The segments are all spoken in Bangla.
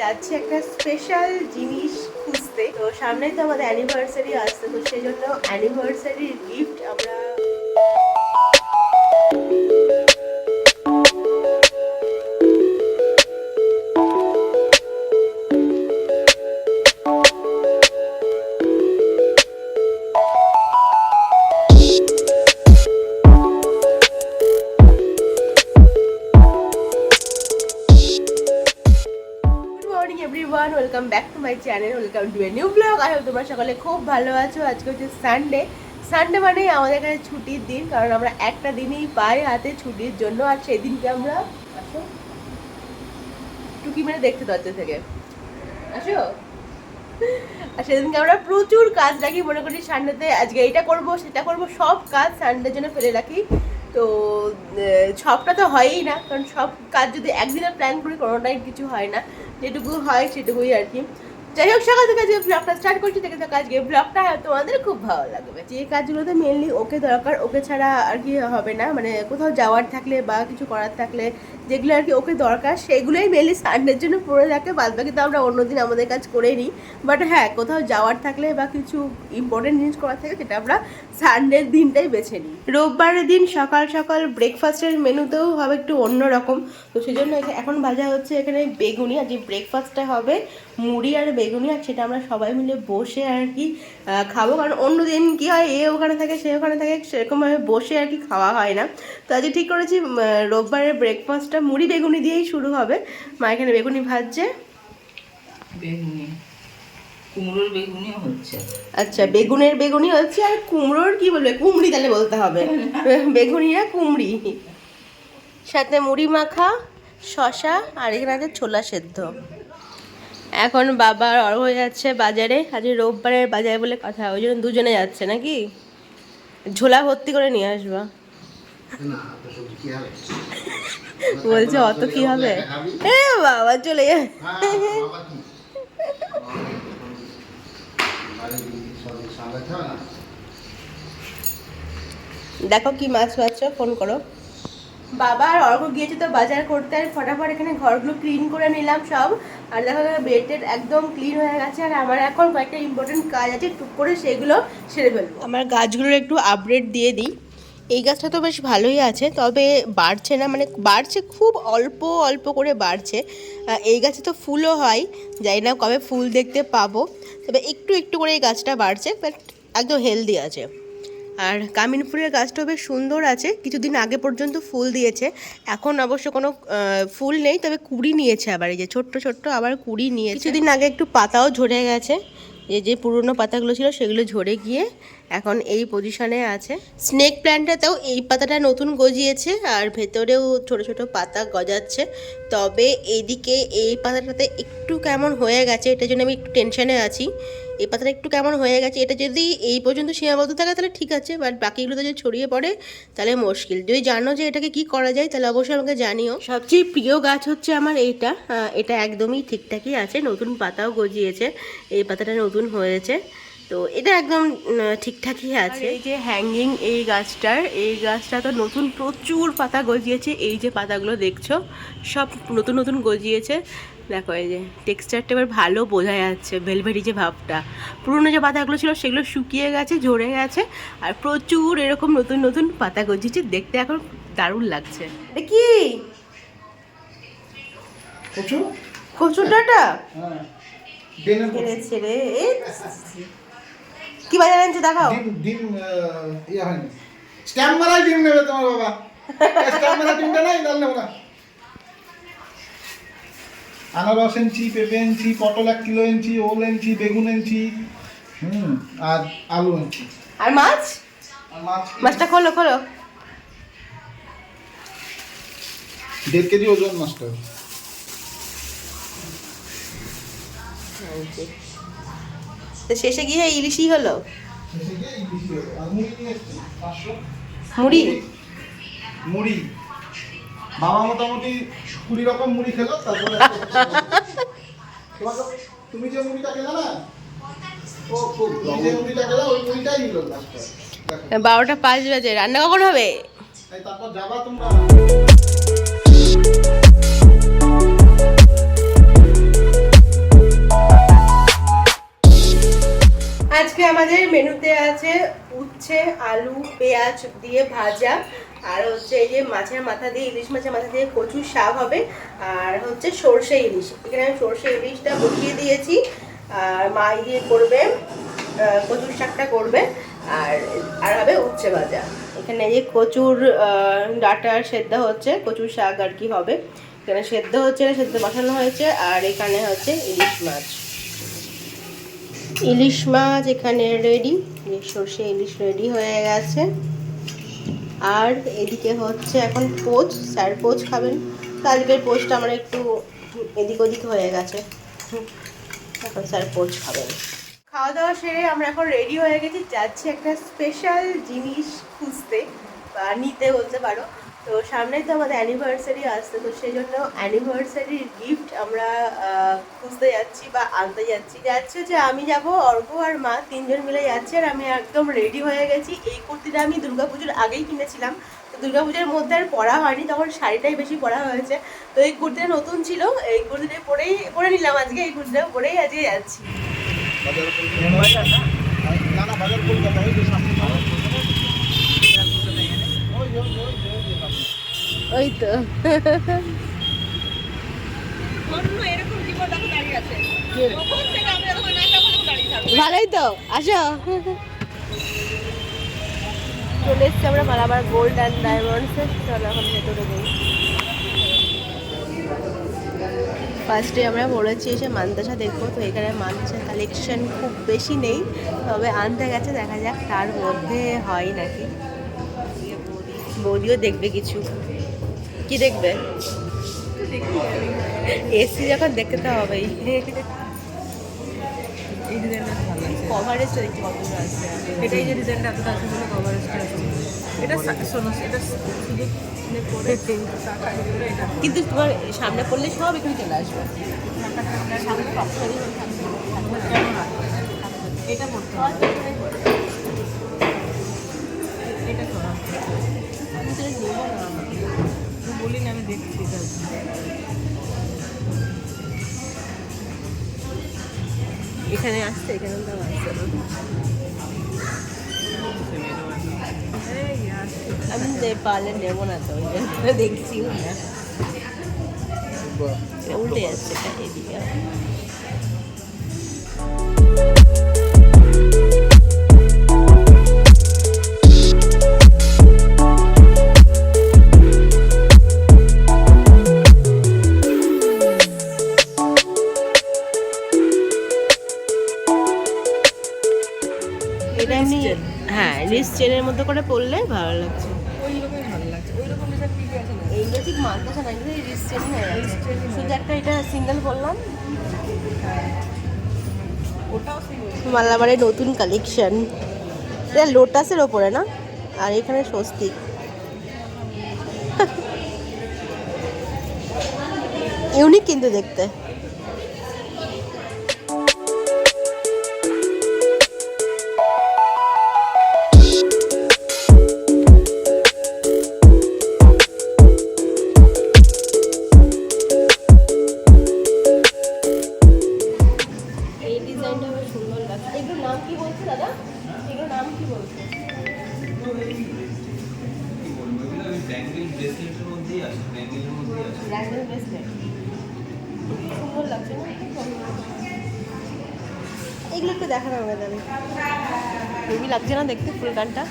যাচ্ছি একটা স্পেশাল জিনিস খুঁজতে। তো সামনে তো আমাদের অ্যানিভার্সারি আসছে, তো সেই জন্য অ্যানিভার্সারির গিফট আমরা welcome back to my channel, welcome to a new blog. I hope তোমরা সকালে খুব ভালো আছো। আজকে হচ্ছে সানডে। সানডে মানেই আমাদের কাছে ছুটির দিন, কারণ আমরা একটা দিনই পাই হাতে ছুটির জন্য। আর সেই দিনকে আমরা আসো টুকি মেরে দেখতে দরজা থেকে আসো। আর সেদিনকে আমরা প্রচুর কাজ রাখি, মনে করি সানডেতে আজকে এইটা করব সেটা করব, সব কাজ সানডের জন্য ফেলে রাখি। তো সবটা তো হয়ই না, কারণ সব কাজ যদি একদিনে প্ল্যান করি কোনোটাই কিছু হয় না, যেটুকু হয় সেটুকুই আর কি। যাই হোক, সকাল থেকে আজকে ব্লগটা স্টার্ট করছি, দেখে থাকা আজকে ব্লগটা তোমাদের খুব ভালো লাগবে। যে কাজগুলোতে মেনলি ওকে দরকার, ওকে ছাড়া আর কি হবে না, মানে কোথাও যাওয়ার থাকলে বা কিছু করার থাকলে যেগুলো আর কি ওকে দরকার, সেগুলোই মেনলি সানডের জন্য পড়ে থাকে। বাদ বাকি তো আমরা অন্যদিন আমাদের কাজ করেই নিই। বাট হ্যাঁ, কোথাও যাওয়ার থাকলে বা কিছু ইম্পর্টেন্ট জিনিস করার থাকে সেটা আমরা সানডের দিনটাই বেছে নিই। রোববারের দিন সকাল সকাল ব্রেকফাস্টের মেনুতেও হবে একটু অন্যরকম। তো সেই জন্য এখন ভাজা হচ্ছে এখানে বেগুনি। আর যে ব্রেকফাস্টটা হবে মুড়ি আর বেগুনি, আর সেটা আমরা সবাই মিলে বসে আর কি খাবো। কারণ অন্য দিন কী হয়, এ ওখানে থাকে সে ওখানে থাকে, সেরকমভাবে বসে আর কি খাওয়া হয় না। তো আজকে ঠিক করেছি রোববারের ব্রেকফাস্টটা মুড়ি বেগুনি দিয়েই শুরু হবে। মা এখানে বেগুনি ভাজছে, বেগুনি কুমড়োর বেগুনিও হচ্ছে। আচ্ছা, বেগুনের বেগুনি হচ্ছে, আর কুমড়োর কি বলবে, কুমড়ি তাহলে বলতে হবে। বেগুনি না কুমড়ি। সাথে মুড়ি মাখা, শশা, আর এখানে আছে ছোলা সেদ্ধ। এখন বাবা অর্ঘ হয়ে যাচ্ছে বাজারে। আজ রোববারের বাজারে বলে কথা, ওই জন্য দুজনে যাচ্ছে নাকি। ঝোলা ভর্তি করে নিয়ে আসবা। বলছে অত কি হবে, এ বাবা চলে যায়। দেখো কি মাছ পাচ্ছ, ফোন করো। বাবা আর অর্ঘ গিয়েছে তো বাজার করতে, আর ফটাফট এখানে ঘরগুলো ক্লিন করে নিলাম সব। আর দেখো বেডটেড একদম ক্লিন হয়ে গেছে। আর আমার এখন কয়েকটা ইম্পর্টেন্ট কাজ আছে, টুক করে সেগুলো সেরে ফেলবো। আমার গাছগুলোর একটু আপডেট দিয়ে দিই। এই গাছটা তো বেশ ভালোই আছে, তবে বাড়ছে না, মানে বাড়ছে খুব অল্প অল্প করে বাড়ছে। এই গাছে তো ফুলও হয়, জানি না কবে ফুল দেখতে পাবো, তবে একটু একটু করে এই গাছটা বাড়ছে, বাট একদম হেলদি আছে। আর কামিন ফুলের গাছটাও বেশ সুন্দর আছে, কিছুদিন আগে পর্যন্ত ফুল দিয়েছে। এখন অবশ্য কোনো ফুল নেই, তবে কুড়ি নিয়েছে আবার, এই যে ছোট্ট ছোট্ট আবার কুড়ি নিয়েছে। কিছুদিন আগে একটু পাতাও ঝরে গেছে, যে পুরনো পাতাগুলো ছিল সেগুলো ঝরে গিয়ে এখন এই পজিশনে আছে। স্নেক প্ল্যান্টটাতেও এই পাতাটা নতুন গজিয়েছে, আর ভেতরেও ছোট ছোট পাতা গজাচ্ছে। তবে এইদিকে এই পাতাটাতে একটু কেমন হয়ে গেছে, এটার জন্য আমি একটু টেনশনে আছি। এই পাতাটা একটু কেমন হয়ে গেছে, এটা যদি এই পর্যন্ত সীমাবদ্ধ থাকে তাহলে ঠিক আছে, বাট বাকিগুলোতে যদি ছড়িয়ে পড়ে তাহলে মুশকিল। যদি জানো যে এটাকে কি করা যায় তাহলে অবশ্যই আমাকে জানিও। সবচেয়ে প্রিয় গাছ হচ্ছে আমার এইটা, এটা একদমই ঠিকঠাকই আছে, নতুন পাতাও গজিয়েছে, এই পাতাটা নতুন হয়েছে, তো এটা একদম ঠিকঠাকই আছে। এই যে হ্যাঙ্গিং এই গাছটা তো নতুন প্রচুর পাতা গজিয়েছে। এই যে পাতাগুলো দেখছো সব নতুন নতুন গজিয়েছে। দেখো এই যে টেক্সচারটা এবার ভালো বোঝা যাচ্ছে, ভেলভেটি যে ভাবটা। পুরনো যে পাতাগুলো ছিল সেগুলো শুকিয়ে গেছে, ঝরে গেছে, আর প্রচুর এরকম নতুন নতুন পাতা গজিয়েছে, দেখতে এখন দারুণ লাগছে। কি কচু ডাটা ছেড়ে কি বাজার আনছে দেখাও। ডিম ইয়া হয়নি, স্ট্যাম্প মারা ডিম নেবে তোমার বাবা। স্ট্যাম্প মারা ডিমটা নাই, ডাল নেবো না। আনারস এনেছি, পেঁপে এনেছি, পটল 1 কিলো এনেছি, ওল এনেছি, বেগুন এনেছি, আর আলু এনেছি। আর মাছটা খোলো 1.5 কেজি ওজন মাছটা। তো শেষে গিয়ে ইলিশই হলো। মুড়ি বাবা মোটামুটি 20 রকম মুড়ি খেলো, তারপরে তুমি যে মুড়িটা খেলে না, ও খুব যে মুড়িটা খেলো ওই মুড়িটাই নিল। 12টা 5 বাজে, রান্না কখন হবে? তারপর যাবা তোমরা। আমাদের মেনুতে আছে উচ্ছে, আলু, পেঁয়াজ দিয়ে ভাজা, আর হচ্ছে এই যে মাছের মাথা দিয়ে, ইলিশ মাছের মাথা দিয়ে কচুর শাক হবে, আর হচ্ছে সর্ষে ইলিশ। এখানে আমি সর্ষে ইলিশটা বসিয়ে দিয়েছি, আর মা ইয়ে করবে, কচুর শাকটা করবে, আর আর হবে উচ্ছে ভাজা। এখানে এই যে কচুর ডাটা সেদ্ধ হচ্ছে, কচুর শাক আর কি হবে। এখানে সেদ্ধ হচ্ছে, সেদ্ধ বসানো হয়েছে, আর এখানে হচ্ছে ইলিশ মাছ। ইলিশ মাছ এখানে রেডি, সর্ষে ইলিশ রেডি হয়ে গেছে। আর এদিকে হচ্ছে এখন পোচ, স্যার পোচ খাবেন। কালকের পোচটা আমার একটু এদিক ওদিক হয়ে গেছে, এখন স্যার পোচ খাবেন। খাওয়া দাওয়া সেরে আমরা এখন রেডি হয়ে গেছি, যাচ্ছি একটা স্পেশাল জিনিস খুঁজতে বা নিতে বলতে পারো। তো সামনেই তো আমাদের অ্যানিভার্সারি আসছে, তো সেই জন্য অ্যানিভার্সারির গিফট আমরা খুঁজতে যাচ্ছি বা আনতে যাচ্ছি। যে আমি যাব, অর্ঘ আর মা তিনজন মিলে যাচ্ছি, আর আমি একদম রেডি হয়ে গেছি। এই কুর্তিটা আমি দুর্গাপুজোর আগেই কিনেছিলাম, তো দুর্গাপুজোর মধ্যে আর পরা হয়নি, তখন শাড়িটাই বেশি পরা হয়েছে। তো এই কুর্তিটা নতুন ছিল, এই কুর্তিটা পরে নিলাম আজকে, এই কুর্তিটা পরেই আজকে যাচ্ছি। ওই তো ভালোই তো, আসো। চলে এসছি আমরা মালাবার গোল্ড অ্যান্ড ডায়মন্ডসে। চলো এখন ভেতরে যাই। ফার্স্টে আমরা বলেছি এসে মান্তাসা দেখবো, তো এখানে মান্তাসার কালেকশন খুব বেশি নেই, তবে আনতে গেছে, দেখা যাক তার মধ্যে হয় নাকি। বৌদিও দেখবে কিছু। কি দেখবে? এসি যখন দেখতে তো হবেই। এই ডিজাইনটা ভালো লাগছে, কভারেজটা দেখতে কতটা আসছে, এটাই যে ডিজাইনটা এতটা আছে বলে কভারেজটা আছে। এটা শোনো, এটা শুধু পরে এটা কিন্তু তোমার সামনে পড়লে সব এখানে চলে আসবে। সামনে অপশনই এটা পড়তে হবে, এটা করা বলি না, আমি দেখছি এটা। এখানে আসছে, এখানে তো আসছে না। আমি পারলে নেবো না, তো ওই জন্য দেখছি না, উল্টে যাচ্ছে এটা এদিকে। এটা এমনি, হ্যাঁ, রিস্ট চেনের মধ্যে করে পরলে ভালো লাগছে। ওই রকমই ভালো লাগছে, ওই রকম ডিজাইন ঠিকই আছে না? এইগুলো ঠিক মানতেছে না, কিন্তু রিস্ট চেনই হয়ে যাচ্ছে। শুধু একটা এটা সিঙ্গেল বললাম। ওটাও সিঙ্গেল। মালাবারের নতুন কালেকশন, এটা লোটাসের ওপরে না, আর এখানে স্বস্তিক। ইউনিক কিন্তু দেখতে। এই ডিজাইনটা বেশ সুন্দর লাগছে। এগুলোর নাম কি বলছে দাদা? এগুলোর নাম কি বলছে? ব্যাঙ্গেল ব্রেসলেটের মধ্যেই আছে, ব্যাঙ্গেলের মধ্যেই আছে। ব্যাঙ্গেল ব্রেসলেট সুন্দর লাগছে না? এগুলো একটু দেখানো হবে তাহলে, হেভি লাগছে না দেখতে ফুল গানটা?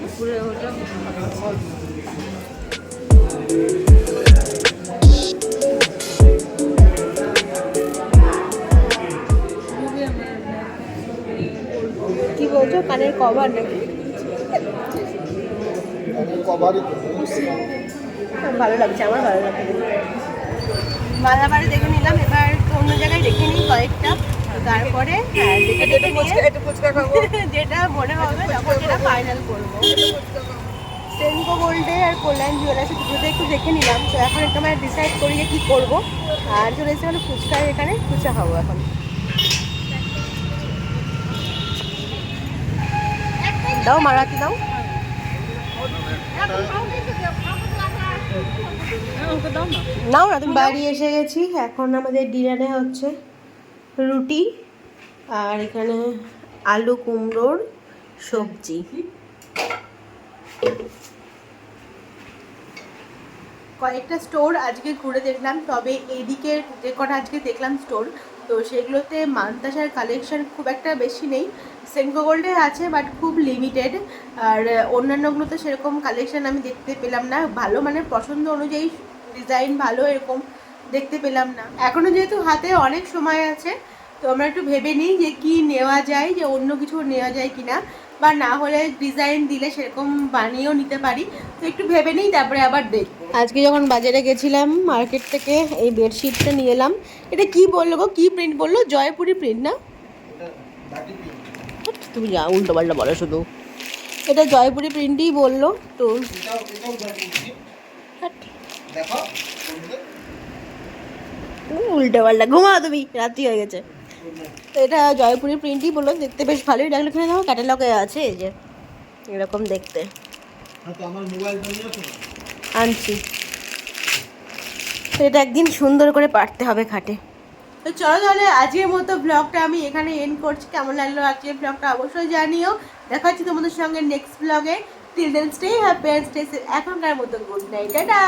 উপরে ওটা কি বলছো, কানের কভার নাকি? ভালো লাগছে, আমার ভালো লাগছে। মালাবারে দেখে নিলাম, এবার অন্য জায়গায় দেখে নিই কয়েকটা, তারপরে হ্যাঁ দেখে নিয়ে একটু ফুচকা খাবো। যেটা মনে হবে তখন যেটা ফাইনাল করবো। সেনকো গোল্ডে আর কল্যাণ জুয়েলার্সে দুটোতে একটু দেখে নিলাম। তো এখন একটু আমরা ডিসাইড করি যে কী করবো। আর চলে এসে মানে ফুচকার এখানে ফুচকা খাবো এখন। দাও মারাতি দাও। ওকে দাও না। নাও না তুমি। বাড়ি এসে গেছি, এখন আমাদের ডিনারে হচ্ছে রুটি আর এখানে আলু কুমড়োর সবজি। কয়েকটা স্টোর আজকে ঘুরে দেখলাম, তবে এইদিকে যে কটা আজকে দেখলাম স্টোর, তো সেগুলোতে মান্তাসার কালেকশন খুব একটা বেশি নেই। সেনকো গোল্ডে আছে বাট খুব লিমিটেড। আর অন্যান্যগুলোতে সেরকম কালেকশন আমি দেখতে পেলাম না, ভালো মানে পছন্দ অনুযায়ী ডিজাইন ভালো এরকম দেখতে পেলাম না। এখনও যেহেতু হাতে অনেক সময় আছে, তো আমরা একটু ভেবে নিই যে কি নেওয়া যায়, যে অন্য কিছু নেওয়া যায় কি না, বা না হলে ডিজাইন দিলে সেরকম বানিয়েও নিতে পারি। তো একটু ভেবে নিই, তারপরে আবার দেখব। আজকে যখন বাজারে গেছিলাম মার্কেট থেকে এই বেডশিটটা নিয়ে এলাম। এটা কি বললো গো, কি প্রিন্ট বললো? জয়পুরি প্রিন্ট না? তুমি যা উল্টো পাল্টা বলো শুধু। এটা জয়পুরি প্রিন্টই বললো। তো উল্টো পাল্টা ঘুমাও তুমি, রাত্রি হয়ে গেছে। তো এটা জয়পুরি প্রিন্টই বললো, দেখতে বেশ ভালোই লাগলো। এখানে দেখো ক্যাটালগে আছে এই যে এরকম দেখতে। আনছি, তো এটা একদিন সুন্দর করে পাড়তে হবে খাটে। তো চলো তাহলে আজকের মতো ব্লগটা আমি এখানে এন্ড করছি। কেমন লাগলো আজকের ব্লগটা অবশ্যই জানিও। দেখা হচ্ছে তোমাদের সঙ্গে next blog. Till then stay happy and stay safe. এখনকার মতো গুড নাইট, টাটা।